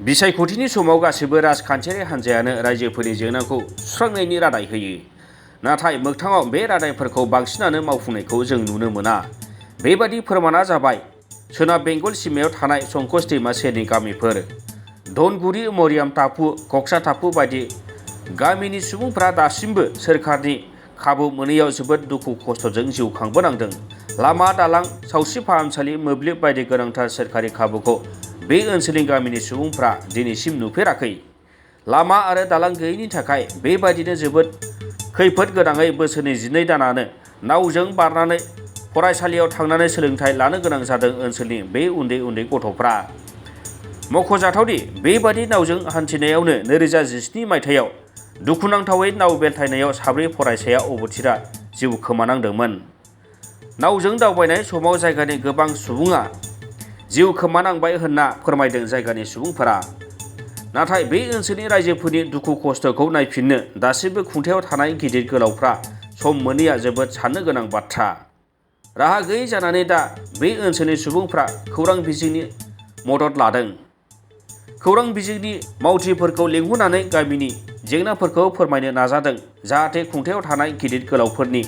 बिसायख'थिनि समाव गासिबो राजखान्थियारि हान्जायानो रायजोफोरनि जेंनाखौ सुस्रांनायनि रादाय होयो। नाथाय मोगथाङाव बे रादायफोरखौ बांसिनानो मावफुंनायखौ जों नुनो मोना। बेबादि फोरमाना जाबाय सोनाब बेंगल सिमायाव थानाय संकस दैमा सेरनि गामिफोर। धनगुरि, मरियाम टापु, कक्सा टापु बायदि गामिनि सुबुंफ्रा दासिमबो सोरखारनि खाबु मोनैयाव जोबोद दुखु खस्थ'जों जिउ खांबोनांदों। लामा, दालां, सावस्रि फाहामसालि, मोब्लिब बायदि गोनांथार सोरखारि खाबुखौ बे ओनसोलनि गामिनि सुबुंफ्रा दिनैसिम नुफेराखै। लामा आरो दालां गैयैनि थाखाय बेबायदिनो जोबोद खैफोद गोनाङै बोसोरनि 12 दानानो नावजों बारनानै फरायसालियाव थांनानै सोलोंथाइ लानो गोनां जादों ओनसोलनि बे उन्दै उन्दै गथ'फ्रा। मख'जाथावदि बेबादि नावजों हान्थिनायावनो 2017 मायथाइयाव दुखुनांथावै नाव बेलथायनायाव 4 फरायसाया अबथिरा जिउ खोमानांदोंमोन। नावजों दावबायनाय समाव जायगानि गोबां सुबुङा जिउ खोमानांबाय होनना फोरमायदों जायगानि सुबुंफोरा। नाथाय बे ओनसोलनि रायजोफोरनि दुखु खस्थ'खौ नायफिननो दासिमबो खुंथायाव थानाय गिदिर गोलावफ्रा सम मोनैया जोबोद साननो गोनां बाथ्रा। राहा गैयै जानानै दा बे ओनसोलनि सुबुंफ्रा खौरां बिजोंनि मदद लादों। खौरां बिजोंनि मावथिफोरखौ लिंहरनानै गामिनि जेंनाफोरखौ फोरमायनो नाजादों, जाहाथे खुंथायाव थानाय गिदिर गोलावफोरनि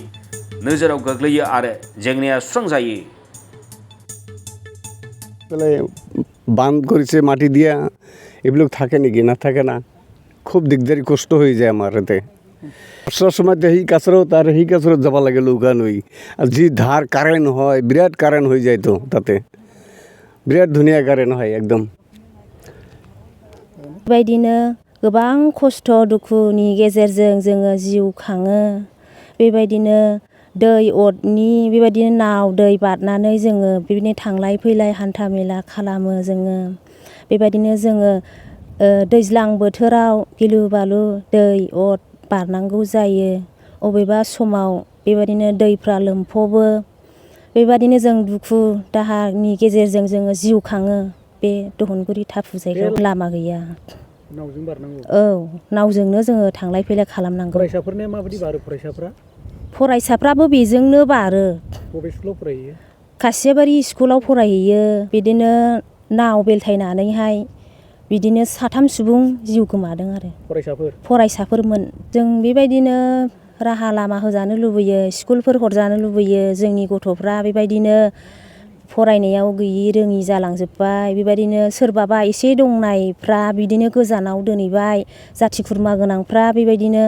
नोजोराव गोग्लैयो आरो जेंनाया सुस्रांजायो। বান্ধ করেছে মাটি দিয়া, এগুলো থাকে নাকি? না থাকে না, খুব দিকদারি কষ্ট হয়ে যায় আমার এতে। বর্ষার সময় তো এই কাছরত আর এই কাছরত যাবা লাগে লৌকানই, আর যে ধার কারেন্ট হয় বিরাট কারেন্ট হয়ে যায়, তো তাতে বিরাট ধুনিয়া কারেন্ট হয় একদম। बेबायदिनो गोबां खस्थ' दुखुनि गेजेरजों जोङो जिउ खाङो। बेबायदिनो दै अरनि बेबायदिनो नाव दै बारनानै जोङो बेबायदिनो थांलाय फैलाय हान्था मेला खालामो जोङो। बेबायदिनो जोङो दैज्लां बोथोराव गिलु बालु दै अर बारनांगौ जायो। अबेबा समाव बेबायदिनो दैफ्रा लोमफ'बो। बेबायदिनो जों दुखु दाहानि गेजेरजों जोङो जिउ खाङो। बे धनगुरि टापु जायगायाव लामा गैया। नावजों बारनांगौ। औ, नावजोंनो जोङो थांलाय फैलाय खालामनांगौ। फरायसाफोरनिया माबायदि बारो फरायसाफ्रा? फरायसाफ्राबो बेजोंनो बारो। बबे स्कुलाव फरायहैयो? खासियाबारि स्कुलाव फरायहैयो। बिदिनो नाव बेलथायनानैहाय बिदिनो 3 सुबुं जिउ गोमादों आरो। फरायसाफोरमोन। जों बेबायदिनो राहा लामा होजानो लुबैयो, स्कुलफोर हरजानो लुबैयो। जोंनि गथ'फ्रा बेबायदिनो फरायनायाव गैयि रोङि जालांजोब्बाय। बेबायदिनो सोरबाबा एसे दंनायफ्रा बिदिनो गोजानाव दोनहैबाय। जाथि खुरमा गोनांफ्रा बेबायदिनो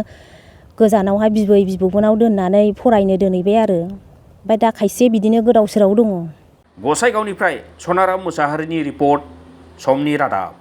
गोजानावहाय बिबै बिबौमोनाव दोननानै फरायनो दोनहैबाय आरो। ओमफ्राय दा खायसे बिदिनो गोदाव सोराव दङ। गसाइगावनिफ्राय सनाराम मुसाहारिनि रिपर्ट, समनि रादाब।